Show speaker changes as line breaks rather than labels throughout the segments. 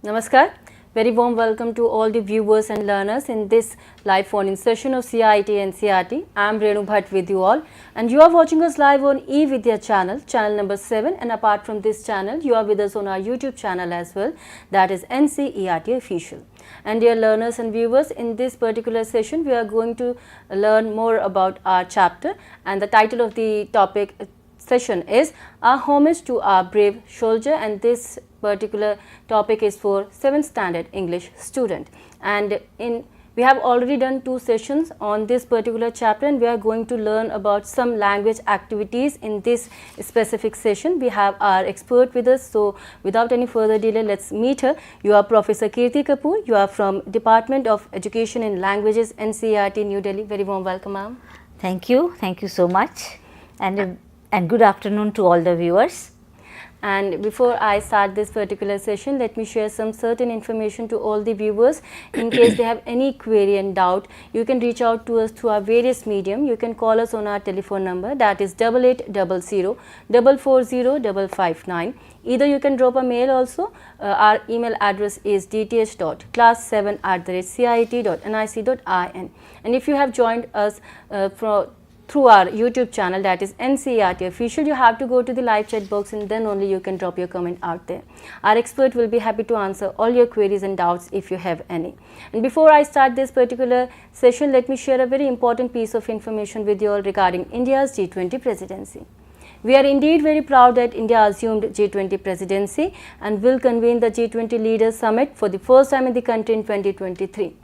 Namaskar. Very warm welcome to all the viewers and learners in this live phone-in session of CIT and NCERT. I am Renu Bhatt with you all, and you are watching us live on eVidya channel number 7, and apart from this channel, you are with us on our YouTube channel as well, that is ncertofficial Official. And dear learners and viewers, in this particular session, we are going to learn more about our chapter, and the title of the topic session is A Homage to Our Brave Soldier, and this particular topic is for 7th standard English student. And we have already done 2 sessions on this particular chapter, and we are going to learn about some language activities in this specific session. We have our expert with us, so without any further delay, let's meet her. You are Professor Kirti Kapoor. You are from Department of Education and Languages, NCERT, New Delhi. Very warm welcome, ma'am.
Thank you so much, and good afternoon to all the viewers.
And before I start this particular session, let me share some certain information to all the viewers. In case they have any query and doubt, you can reach out to us through our various medium. You can call us on our telephone number, that is 8800 440 559. Either you can drop a mail also. Our email address is dth.class7@cit.nic.in. And if you have joined us through our YouTube channel, that is NCERT Official, you have to go to the live chat box, and then only you can drop your comment out there. Our expert will be happy to answer all your queries and doubts if you have any. And before I start this particular session, let me share a very important piece of information with you all regarding India's G20 presidency. We are indeed very proud that India assumed G20 presidency and will convene the G20 Leaders Summit for the first time in the country in 2023.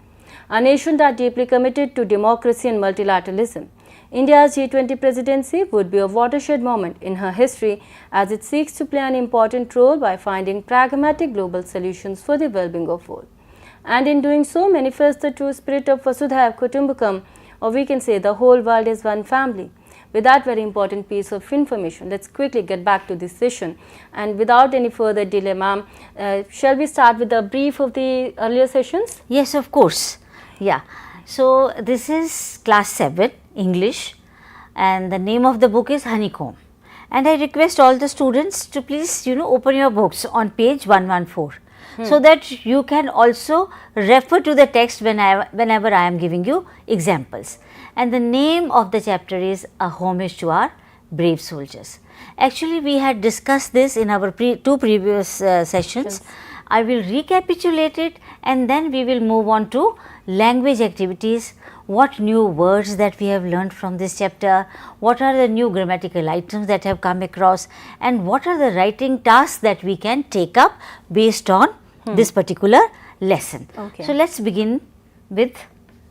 A nation that deeply committed to democracy and multilateralism, India's G20 presidency would be a watershed moment in her history as it seeks to play an important role by finding pragmatic global solutions for the well-being of all. And in doing so, manifest the true spirit of Vasudhaiva Kutumbakam, or we can say the whole world is one family. With that very important piece of information, let's quickly get back to this session. And without any further delay, ma'am, shall we start with a brief of the earlier sessions?
Yes, of course. Yeah. So, this is class 7 English, and the name of the book is Honeycomb. And I request all the students to please, open your books on page 114, so that you can also refer to the text whenever I am giving you examples. And the name of the chapter is A Homage to Our Brave Soldiers. Actually, we had discussed this in our 2 previous sessions. Yes. I will recapitulate it, and then we will move on to language activities. What new words that we have learned from this chapter, what are the new grammatical items that have come across, and what are the writing tasks that we can take up based on this particular lesson. Okay. So, let us begin with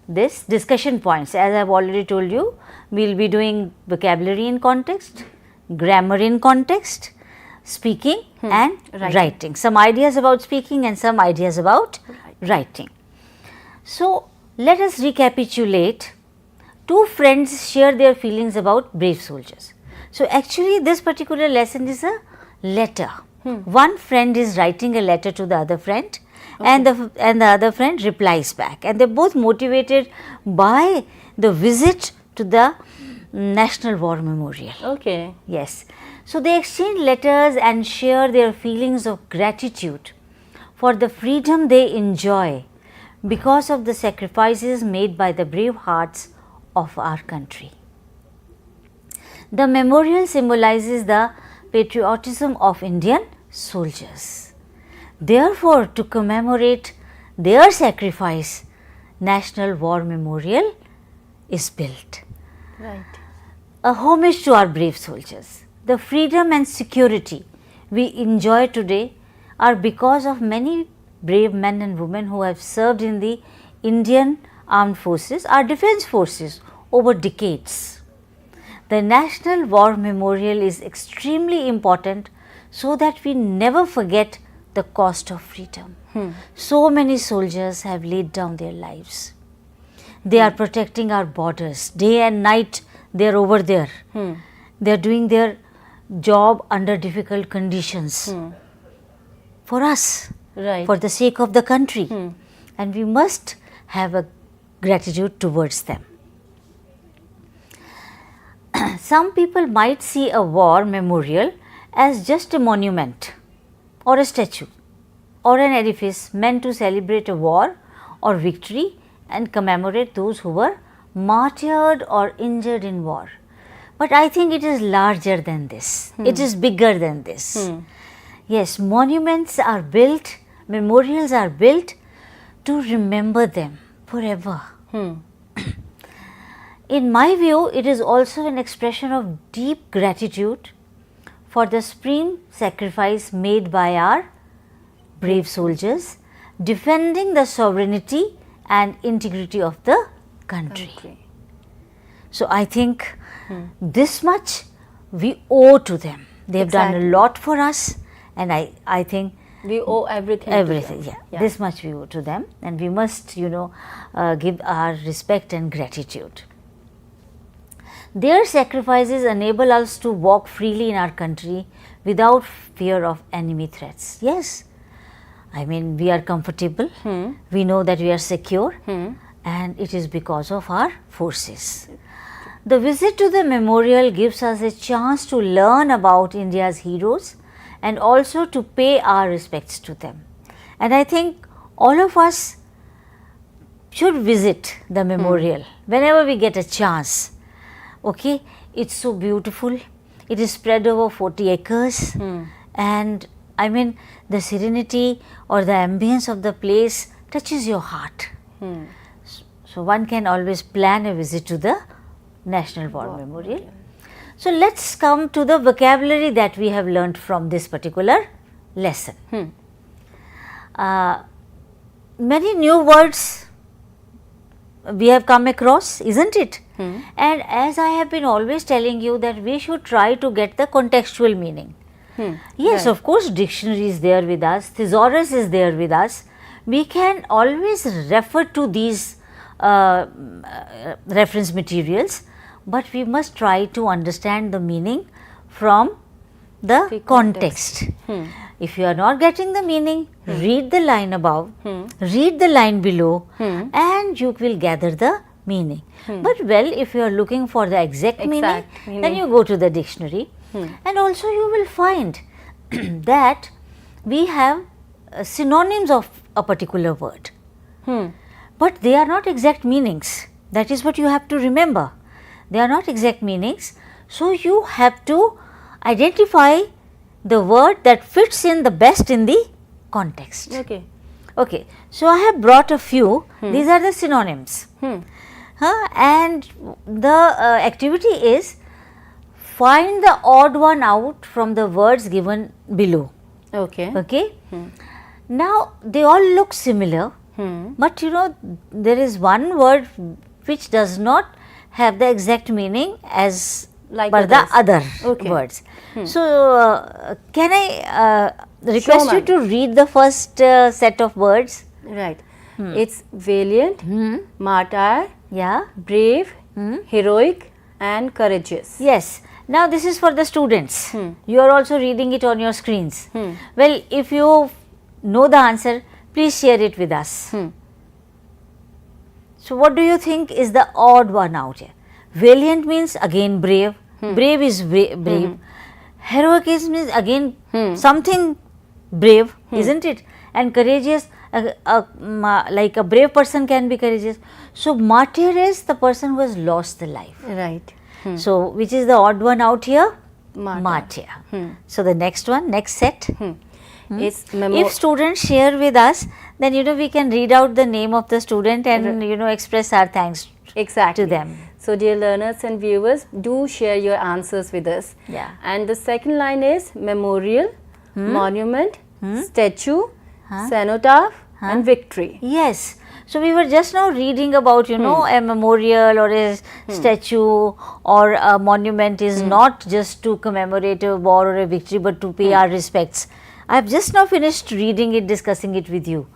this discussion points. As I have already told you, we will be doing vocabulary in context, grammar in context, speaking and writing. Some ideas about speaking and some ideas about writing. So, let us recapitulate. 2 friends share their feelings about brave soldiers. So, actually this particular lesson is a letter. One friend is writing a letter to the other friend, and the other friend replies back, and they are both motivated by the visit to the National War Memorial.
Okay.
Yes. So, they exchange letters and share their feelings of gratitude for the freedom they enjoy because of the sacrifices made by the brave hearts of our country. The memorial symbolizes the patriotism of Indian soldiers. Therefore, to commemorate their sacrifice, National War Memorial is built.
Right.
A homage to our brave soldiers. The freedom and security we enjoy today are because of many brave men and women who have served in the Indian Armed Forces, our defense forces, over decades. The National War Memorial is extremely important so that we never forget the cost of freedom. So many soldiers have laid down their lives. They are protecting our borders. Day and night they are over there. They are doing their job under difficult conditions for us, for the sake of the country, and we must have a gratitude towards them. Some people might see a war memorial as just a monument or a statue, or an edifice meant to celebrate a war or victory and commemorate those who were martyred or injured in war. But I think it is larger than this. It is bigger than this. Yes, monuments are built, memorials are built to remember them forever. In my view, it is also an expression of deep gratitude for the supreme sacrifice made by our brave soldiers defending the sovereignty and integrity of the country. So, I think this much we owe to them. They have done a lot for us, and I think
we owe everything.
Everything, yeah. This much we owe to them, and we must, give our respect and gratitude. Their sacrifices enable us to walk freely in our country without fear of enemy threats. Yes, I mean, we are comfortable, we know that we are secure, and it is because of our forces. The visit to the memorial gives us a chance to learn about India's heroes and also to pay our respects to them. And I think all of us should visit the memorial whenever we get a chance. Okay, it's so beautiful. It is spread over 40 acres, and I mean, the serenity or the ambience of the place touches your heart. So one can always plan a visit to the National War Memorial. So let's come to the vocabulary that we have learnt from this particular lesson. Many new words we have come across, isn't it? And as I have been always telling you that we should try to get the contextual meaning. Yes, of course, dictionary is there with us, thesaurus is there with us. We can always refer to these reference materials, but we must try to understand the meaning from the context. If you are not getting the meaning, read the line above, read the line below, and you will gather the meaning. But well, if you are looking for the exact meaning, then you go to the dictionary, and also you will find that we have synonyms of a particular word, but they are not exact meanings. That is what you have to remember. They are not exact meanings. So, you have to identify the word that fits in the best in the context. Okay. So, I have brought a few. These are the synonyms. And the activity is find the odd one out from the words given below. Okay. Now, they all look similar, but there is one word which does not have the exact meaning as per the other words. So, can I request you to read the first set of words?
Right. It's valiant, martyr, brave, heroic and courageous.
Yes. Now, this is for the students. You are also reading it on your screens. Well, if you know the answer, please share it with us. So, what do you think is the odd one out here? Valiant means again brave. Brave is brave. Heroic means again something brave, isn't it? And courageous, like a brave person can be courageous. So, martyr is the person who has lost the life.
Right.
So, which is the odd one out here? Martyr. So, the next one, next set. If students share with us, then we can read out the name of the student and express our thanks to them.
So, dear learners and viewers, do share your answers with us. And the second line is memorial, monument, statue, cenotaph and victory.
Yes. So, we were just now reading about a memorial or a statue or a monument is not just to commemorate a war or a victory, but to pay our respects. I have just now finished reading it, discussing it with you.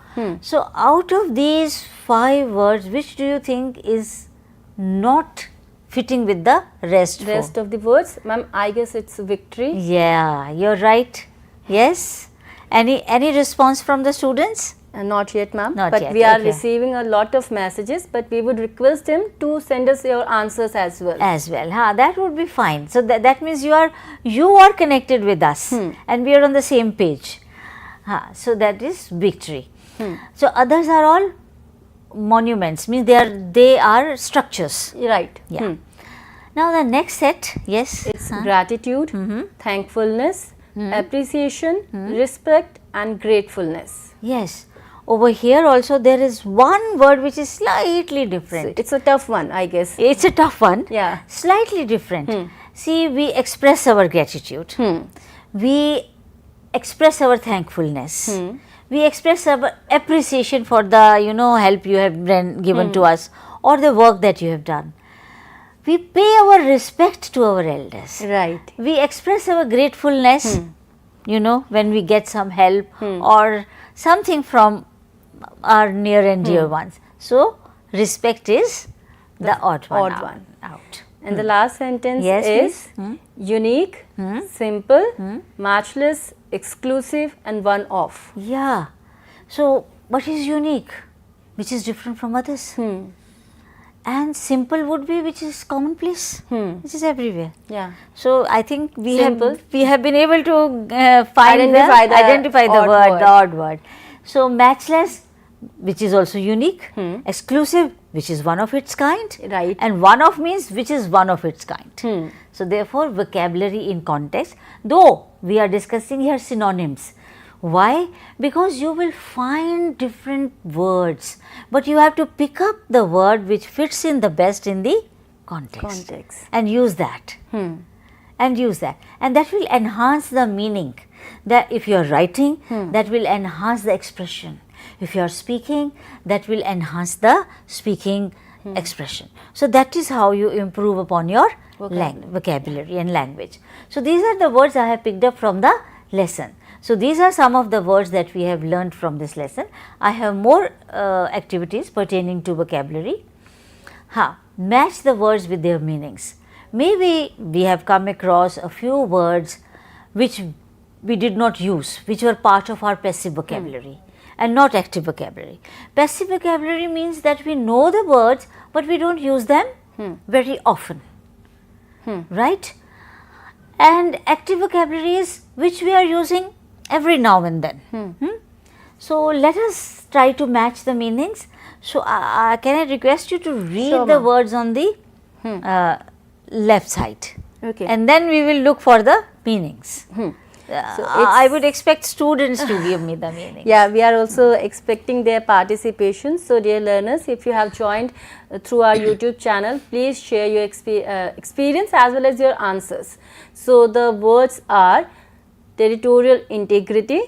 So, out of these 5 words, which do you think is not fitting with the rest
of the words? Ma'am, I guess it's victory.
Yeah, you are right. Yes. Any response from the students?
Not yet, ma'am.
But
yet. We are receiving a lot of messages, but we would request them to send us your answers as well.
That would be fine. So, that means you are connected with us and we are on the same page. So that is victory. So others are all monuments, means they are structures.
Right.
Yeah. Now the next set, yes.
It's gratitude, thankfulness, appreciation, respect and gratefulness.
Yes. Over here also there is one word which is slightly different.
It's a tough one, I guess.
It's a tough one.
Yeah.
Slightly different. See, we express our gratitude. We express our thankfulness. We express our appreciation for the, help you have given to us or the work that you have done. We pay our respect to our elders.
Right.
We express our gratefulness, when we get some help or something from our near and dear ones. So, respect is the odd one out.
And the last sentence
Yes,
is unique, simple, matchless, exclusive and one-off.
Yeah. So, what is unique? Which is different from others. And simple would be which is commonplace, which is everywhere.
Yeah.
So, I think we have been able to
Identify
the odd word. So, matchless, which is also unique, exclusive, which is one of its kind,
Right.
and one of means which is one of its kind. So, therefore, vocabulary in context, though we are discussing here synonyms. Why? Because you will find different words, but you have to pick up the word which fits in the best in the context. And use that. And use that. And that will enhance the meaning. That if you are writing, that will enhance the expression. If you are speaking, that will enhance the speaking expression. So, that is how you improve upon your vocabulary and language. So, these are the words I have picked up from the lesson. So, these are some of the words that we have learned from this lesson. I have more activities pertaining to vocabulary. Match the words with their meanings. Maybe we have come across a few words which we did not use, which were part of our passive vocabulary and not active vocabulary. Passive vocabulary means that we know the words, but we don't use them very often, right? And active vocabulary is which we are using every now and then. So, let us try to match the meanings. So, can I request you to read the words on the left side, and then we will look for the meanings. So I would expect students to give me the meanings.
Yeah, we are also expecting their participation. So, dear learners, if you have joined through our YouTube channel, please share your experience as well as your answers. So, the words are territorial integrity,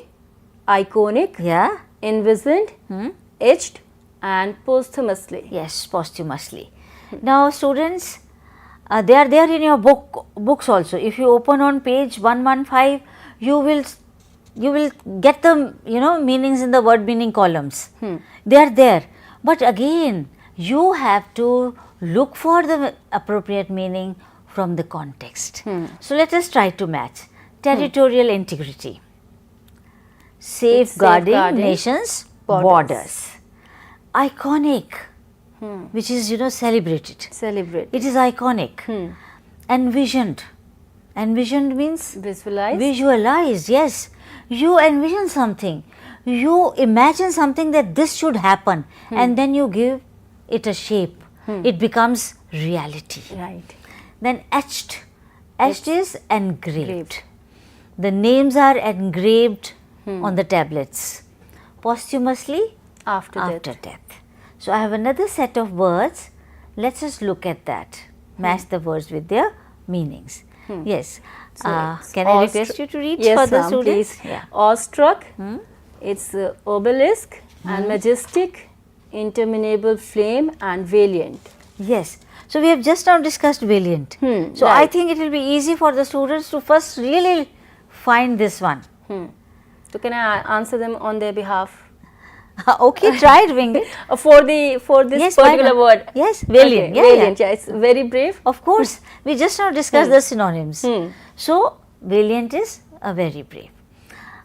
iconic, envisioned, etched and posthumously.
Yes, posthumously. Now, students, they are there in your books also. If you open on page 115, you will get the meanings in the word meaning columns. They are there, but again you have to look for the appropriate meaning from the context. So, let us try to match. Territorial integrity, safeguarding nations' borders. Iconic, which is celebrated. It is iconic. Envisioned. Envisioned means visualized. Yes, you envision something, you imagine something that this should happen, and then you give it a shape. It becomes reality.
Right.
Then etched. Etched is engraved. The names are engraved on the tablets. Posthumously, after death. So, I have another set of words. Let us look at that. Match the words with their meanings. Yes. So can I request you to read for the students?
Please. Yeah. Awestruck, it's obelisk and majestic, interminable flame and valiant.
Yes. So, we have just now discussed valiant. So, I think it will be easy for the students to first really find this one.
So, can I answer them on their behalf?
Okay, try doing it.
For this particular word.
Yes, valiant.
Okay, valiant. Yeah, it's very brave.
Of course, we just now discussed the synonyms. So, valiant is a very brave.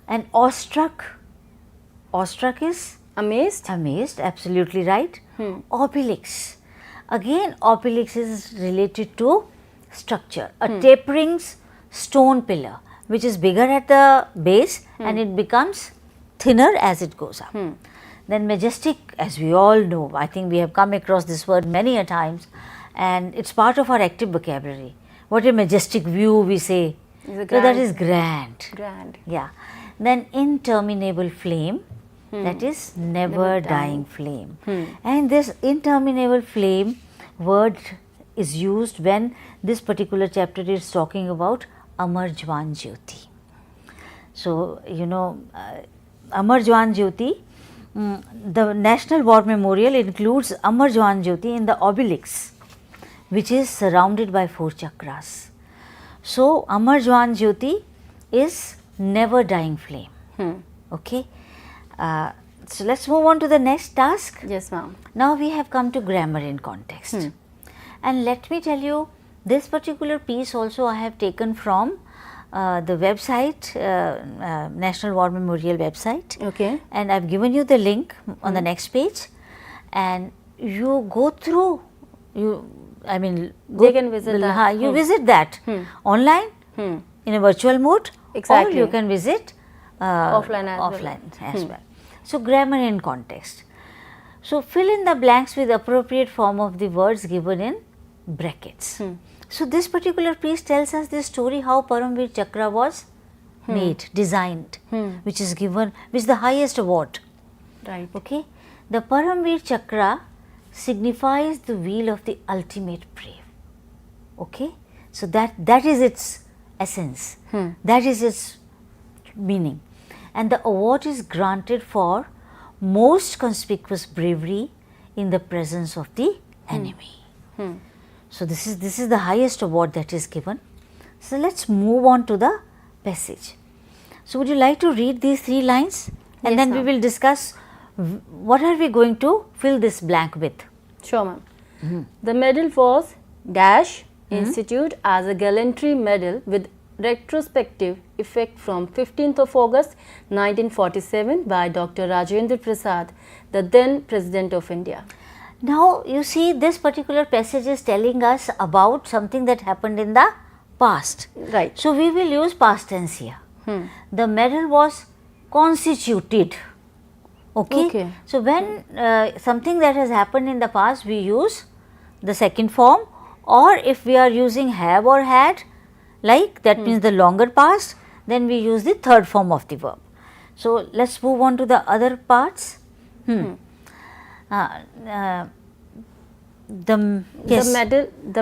And awestruck. Awestruck is
amazed.
Amazed, absolutely right. Obelix. Again, obelix is related to structure. A tapering stone pillar, which is bigger at the base and it becomes thinner as it goes up. Then majestic, as we all know, I think we have come across this word many a times, and it's part of our active vocabulary. What a majestic view, we say. So that is grand.
Grand.
Yeah. Then interminable flame, that is never dying flame. And this interminable flame word is used when this particular chapter is talking about Amar Jwan Jyoti. So, you know, Amar Jwan Jyoti, the National War Memorial includes Amar Jwan Jyoti in the obelisk, which is surrounded by 4 chakras. So, Amar Jwan Jyoti is never dying flame. Okay. So, let us move on to the next task.
Yes, ma'am.
Now, we have come to grammar in context. And let me tell you, this particular piece also I have taken from the website, National War Memorial website.
Okay.
And I have given you the link on the next page, and you go through,
They can visit that.
You visit that online in a virtual mode,
Exactly.
or you can visit
Offline
as well. So, grammar in context. So, fill in the blanks with appropriate form of the words given in brackets. So, this particular piece tells us the story how Paramveer Chakra was made, designed, which is given, which is the highest award.
Right.
Okay. The Paramveer Chakra signifies the wheel of the ultimate brave. Okay. So, that is its essence, that is its meaning, and the award is granted for most conspicuous bravery in the presence of the enemy. So, this is the highest award that is given. So, let us move on to the passage. So, would you like to read these 3 lines, and
Yes,
then we
ma'am.
will discuss what are we going to fill this blank with.
Sure, ma'am. The medal was dash instituted as a gallantry medal with retrospective effect from 15th of August 1947 by Dr. Rajendra Prasad, the then President of India.
Now, you see, this particular passage is telling us about something that happened in the past.
Right.
So, we will use past tense here. The medal was constituted. Okay.
Okay.
So, when something that has happened in the past, we use the second form, or if we are using have or had, like that means the longer past, then we use the third form of the verb. So, let us move on to the other parts. The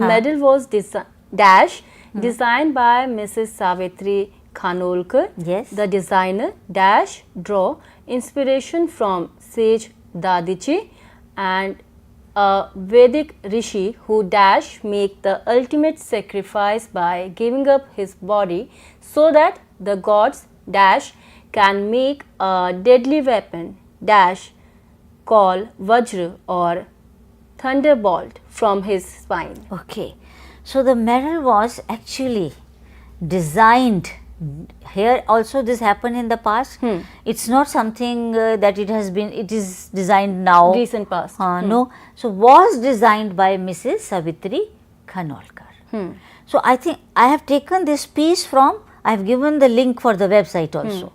medal was designed by Mrs. Savitri Khanolkar.
Yes.
The designer dash draw inspiration from sage Dadichi and a Vedic rishi who dash make the ultimate sacrifice by giving up his body so that the gods dash can make a deadly weapon dash called Vajra or thunderbolt from his spine.
Okay. So, the medal was actually designed. Here also this happened in the past. It is not something that it is designed now.
Recent past.
No. So, was designed by Mrs. Savitri Khanolkar. So, I think I have taken this piece from, I have given the link for the website also.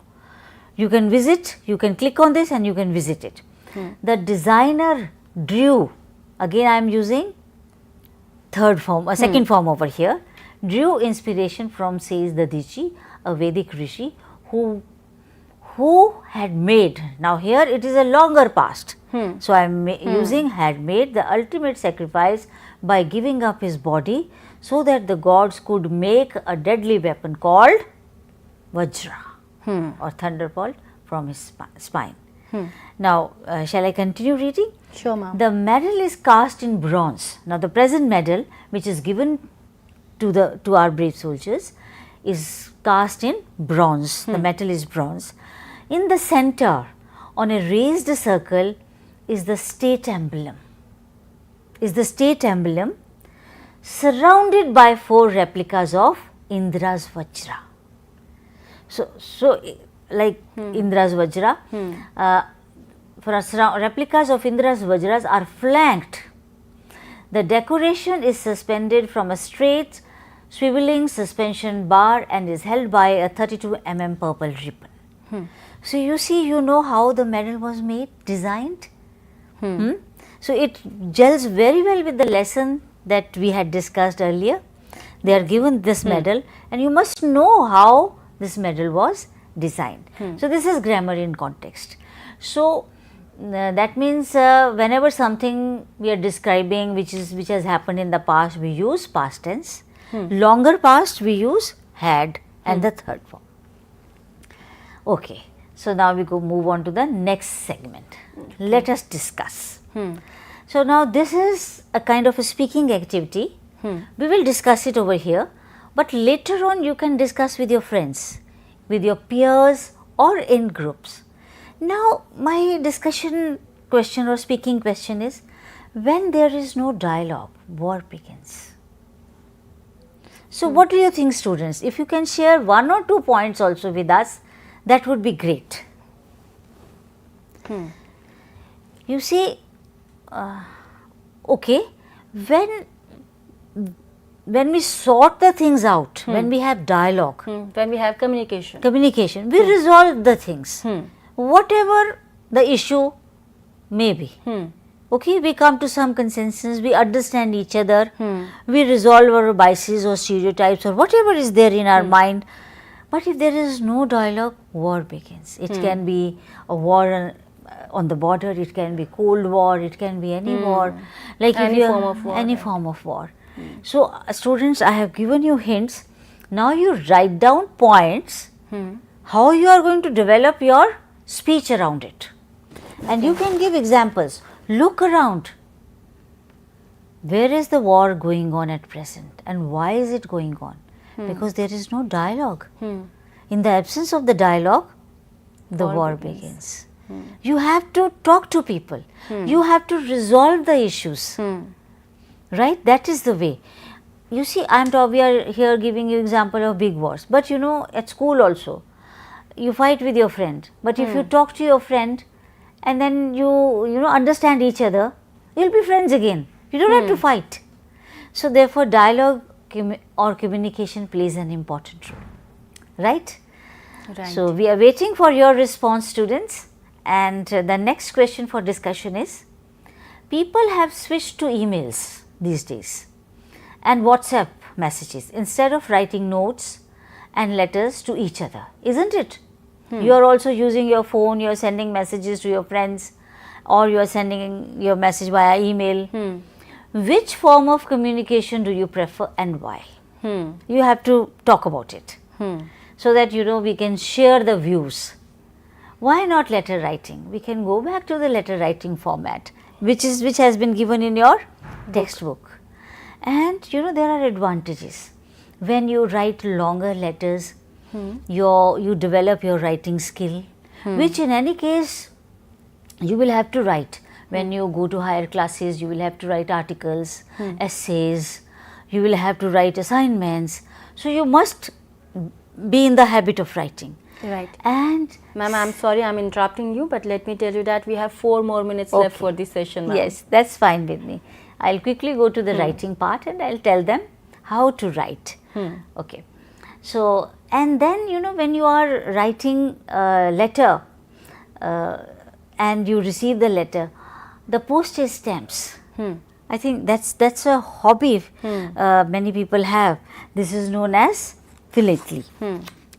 You can visit, you can click on this and you can visit it. The designer drew, again I am using third form, a second form over here, drew inspiration from says Dadichi, a Vedic rishi who had made, now here it is a longer past. So, I am using had made the ultimate sacrifice by giving up his body so that the gods could make a deadly weapon called Vajra or thunderbolt from his spine. Now, shall I continue reading?
Sure, ma'am.
The medal is cast in bronze. Now, the present medal which is given to our brave soldiers is cast in bronze. The metal is bronze. In the center, on a raised circle, is the state emblem. Surrounded by 4 replicas of Indra's Vajra. So like Indra's Vajra, replicas of Indra's Vajras are flanked. The decoration is suspended from a straight swiveling suspension bar and is held by a 32 mm purple ribbon. So you see, you know how the medal was made, designed. So it gels very well with the lesson that we had discussed earlier. They are given this medal, and you must know how this medal was designed. So this is grammar in context. So that means whenever something we are describing which has happened in the past, we use past tense. Longer past, we use had and the third form. Okay, so now we move on to the next segment. Let us discuss. So now this is a kind of a speaking activity. We will discuss it over here, but later on you can discuss with your friends, with your peers or in groups. Now my discussion question or speaking question is, when there is no dialogue, war begins. So what do you think, students? If you can share 1 or 2 points also with us, that would be great. You see, okay, when we sort the things out, when we have dialogue,
when we have communication,
we resolve the things, whatever the issue may be. Okay, we come to some consensus, we understand each other, we resolve our biases or stereotypes or whatever is there in our mind. But if there is no dialogue, war begins. It can be a war on the border, it can be Cold War, it can be any war, like
any form of war.
Any form of war. So students, I have given you hints. Now you write down points, how you are going to develop your speech around it. And you can give examples. Look around. Where is the war going on at present and why is it going on? Because there is no dialogue. In the absence of the dialogue, the war begins. You have to talk to people. You have to resolve the issues. Right? That is the way. You see, we are here giving you example of big wars. But you know, at school also, you fight with your friend. But if you talk to your friend and then you understand each other, you'll be friends again. You don't have to fight. So therefore, dialogue or communication plays an important role. Right?
Right.
So we are waiting for your response, students. And the next question for discussion is, people have switched to emails these days and WhatsApp messages instead of writing notes and letters to each other, isn't it? You are also using your phone, you are sending messages to your friends or you are sending your message via email. Which form of communication do you prefer and why? You have to talk about it so that we can share the views. Why not letter writing? We can go back to the letter writing format which has been given in your textbook. And there are advantages. When you write longer letters, you develop your writing skill, which in any case you will have to write. When you go to higher classes, you will have to write articles, essays, you will have to write assignments. So you must be in the habit of writing.
Right.
And
ma'am, I'm sorry I'm interrupting you, but let me tell you that we have 4 more minutes left for this session, ma'am.
Yes, that's fine with me. I'll quickly go to the writing part and I'll tell them how to write. Okay. So, and then when you are writing a letter and you receive the letter, the postage stamps. I think that's a hobby many people have. This is known as philately.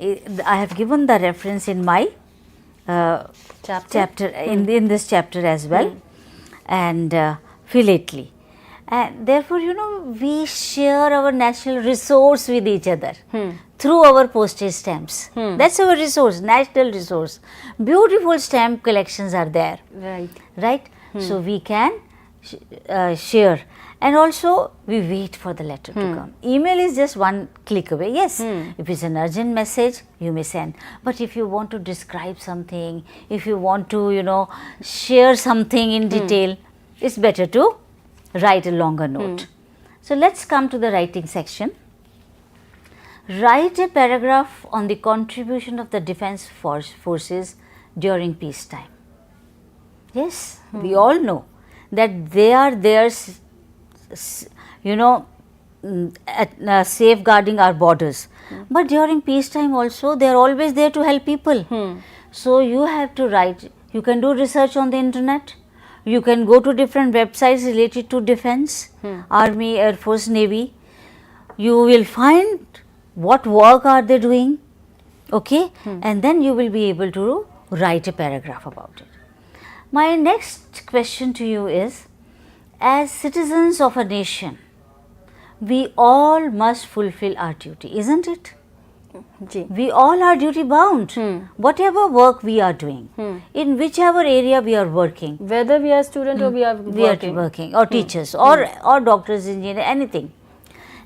I have given the reference in my chapter in this chapter as well, and philately. And therefore, we share our national resource with each other through our postage stamps. That's our resource, national resource. Beautiful stamp collections are there.
Right.
Right? So we can share. And also, we wait for the letter to come. Email is just one click away. Yes, if it's an urgent message, you may send. But if you want to describe something, if you want to, share something in detail, it's better to write a longer note. So, let's come to the writing section. Write a paragraph on the contribution of the defense forces during peacetime. Yes, we all know that they are there, safeguarding our borders. But during peacetime also, they are always there to help people. So, you have to write, you can do research on the internet, you can go to different websites related to defense, Army, Air Force, Navy. You will find what work are they doing, okay, and then you will be able to write a paragraph about it. My next question to you is, as citizens of a nation, we all must fulfill our duty, isn't it? We all are duty bound, whatever work we are doing, in whichever area we are working.
Whether we are student or we are working.
Or teachers or doctors, engineers, anything.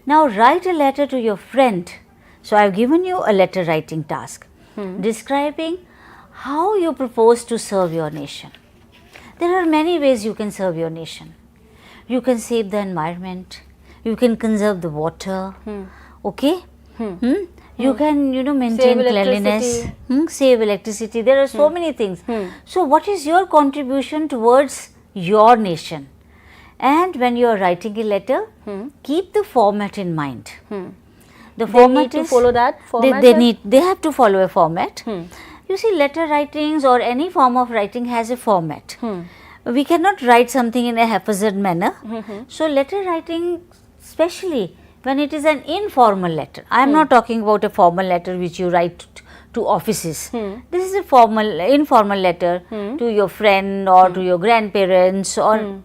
Now, write a letter to your friend. So, I have given you a letter writing task describing how you propose to serve your nation. There are many ways you can serve your nation. You can save the environment, you can conserve the water, okay? You can, maintain cleanliness, save electricity. There are so many things. So, what is your contribution towards your nation? And when you are writing a letter, keep the format in mind. The format
need to follow that format?
They have to follow a format. You see, letter writings or any form of writing has a format. We cannot write something in a haphazard manner. So, letter writing, especially when it is an informal letter, I am not talking about a formal letter which you write to offices. This is a informal letter to your friend or to your grandparents or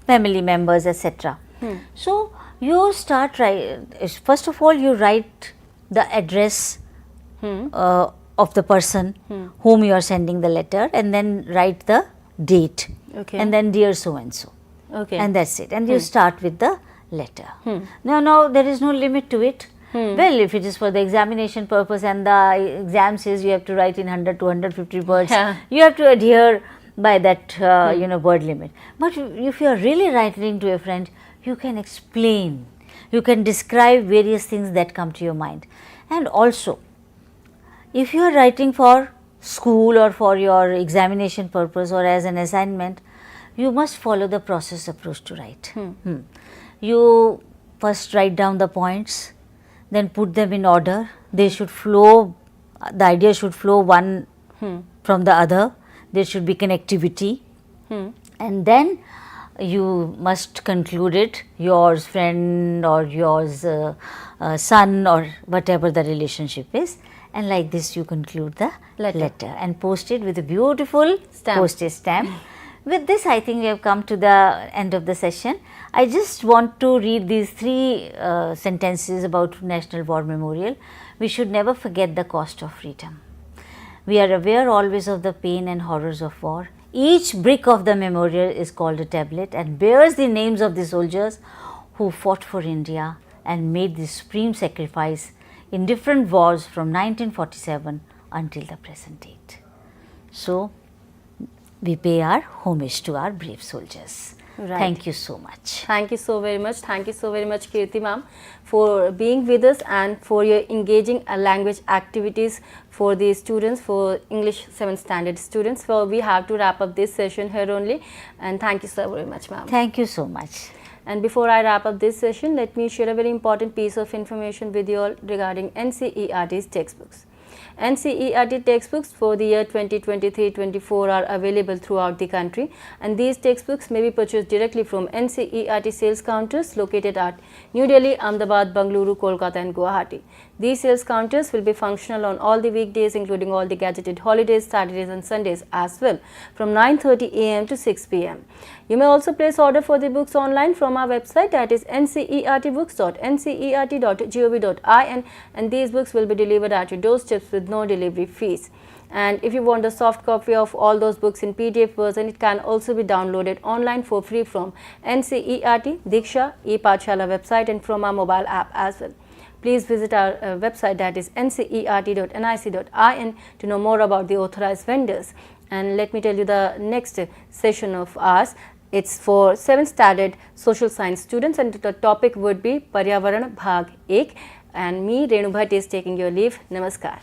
family members, etc. So, you start first of all you write the address of the person whom you are sending the letter, and then write the date, and then dear so and so, and that is it, and you start with the letter. Now there is no limit to it. Well, if it is for the examination purpose and the exam says you have to write in 100 to 150 words, you have to adhere by that word limit. But if you are really writing to a friend, you can explain, you can describe various things that come to your mind. And also, if you are writing for school or for your examination purpose or as an assignment, you must follow the process approach to write. You first write down the points, then put them in order. They should flow, the idea should flow one from the other. There should be connectivity, and then you must conclude it, yours friend or yours son or whatever the relationship is, and like this you conclude the letter and post it with a beautiful postage stamp. With this, I think we have come to the end of the session. I just want to read these 3 sentences about National War Memorial. We should never forget the cost of freedom. We are aware always of the pain and horrors of war. Each brick of the memorial is called a tablet and bears the names of the soldiers who fought for India and made the supreme sacrifice in different wars from 1947 until the present date. So, we pay our homage to our brave soldiers. Thank you so much.
Thank you so very much. Thank you so very much, Kirti ma'am, for being with us and for your engaging language activities for the students, for English 7th standard students. So, we have to wrap up this session here only, and thank you so very much, ma'am.
Thank you so much.
And before I wrap up this session, let me share a very important piece of information with you all regarding NCERT's textbooks. NCERT textbooks for the year 2023-24 are available throughout the country, and these textbooks may be purchased directly from NCERT sales counters located at New Delhi, Ahmedabad, Bengaluru, Kolkata and Guwahati. These sales counters will be functional on all the weekdays, including all the gazetted holidays, Saturdays and Sundays as well, from 9:30 AM to 6 PM. You may also place order for the books online from our website, that is ncertbooks.ncert.gov.in, and these books will be delivered at your doorsteps with no delivery fees. And if you want a soft copy of all those books in PDF version, it can also be downloaded online for free from NCERT, Diksha, ePathshala website and from our mobile app as well. Please visit our website, that is ncert.nic.in, to know more about the authorized vendors. And let me tell you the next session of ours. It's for 7th standard social science students, and the topic would be Paryavaran Bhag 1, and me, Renu Bhatt, is taking your leave. Namaskar.